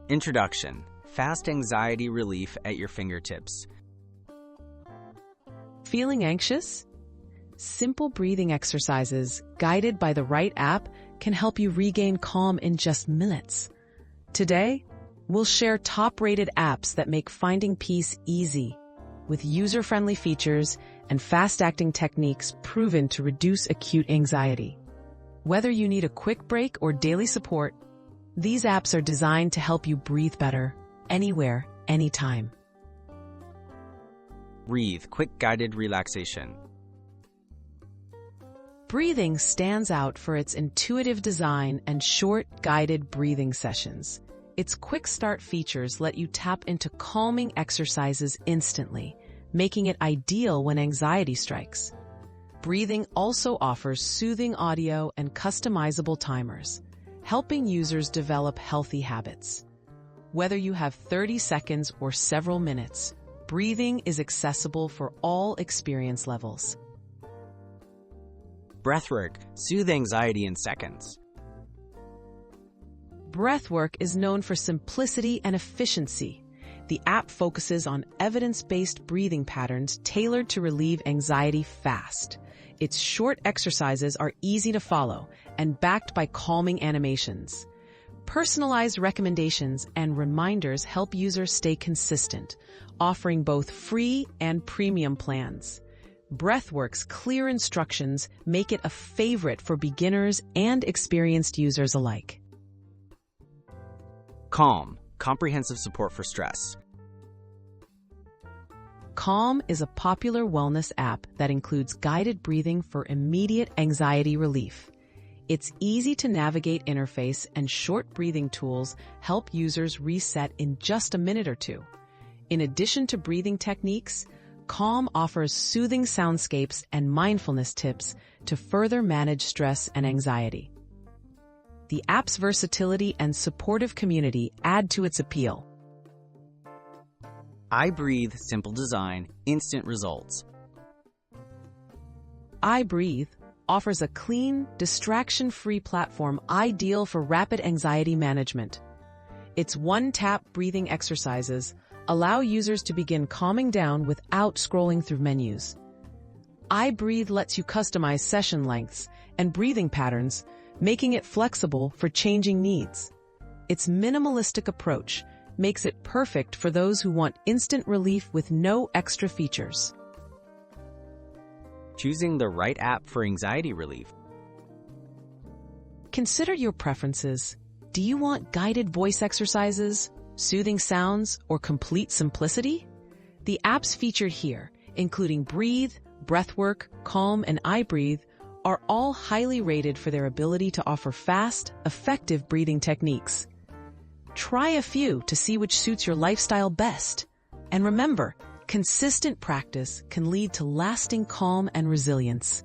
Introduction: fast anxiety relief at your fingertips. Feeling anxious? Simple breathing exercises, guided by the right app, can help you regain calm in just minutes. Today, we'll share top-rated apps that make finding peace easy, with user-friendly features and fast-acting techniques proven to reduce acute anxiety. Whether you need a quick break or daily support, these apps are designed to help you breathe better, anywhere, anytime. Breathe, quick guided relaxation. Breathing stands out for its intuitive design and short, guided breathing sessions. Its quick start features let you tap into calming exercises instantly, making it ideal when anxiety strikes. Breathing also offers soothing audio and customizable timers, helping users develop healthy habits. Whether you have 30 seconds or several minutes, breathing is accessible for all experience levels. Breathwrk, soothe anxiety in seconds. Breathwrk is known for simplicity and efficiency. The app focuses on evidence-based breathing patterns tailored to relieve anxiety fast. Its short exercises are easy to follow and backed by calming animations. Personalized recommendations and reminders help users stay consistent, offering both free and premium plans. Breathwrk's clear instructions make it a favorite for beginners and experienced users alike. Calm, comprehensive support for stress. Calm is a popular wellness app that includes guided breathing for immediate anxiety relief. Its easy-to-navigate interface and short breathing tools help users reset in just a minute or two. In addition to breathing techniques, Calm offers soothing soundscapes and mindfulness tips to further manage stress and anxiety. The app's versatility and supportive community add to its appeal. iBreathe, simple design, instant results. iBreathe offers a clean, distraction-free platform ideal for rapid anxiety management. Its one-tap breathing exercises allow users to begin calming down without scrolling through menus. iBreathe lets you customize session lengths and breathing patterns, making it flexible for changing needs. Its minimalistic approach makes it perfect for those who want instant relief with no extra features. Choosing the right app for anxiety relief. Consider your preferences. Do you want guided voice exercises, soothing sounds, or complete simplicity? The apps featured here, including Breethe, Breathwrk, Calm, and iBreathe, are all highly rated for their ability to offer fast, effective breathing techniques. Try a few to see which suits your lifestyle best. And remember, consistent practice can lead to lasting calm and resilience.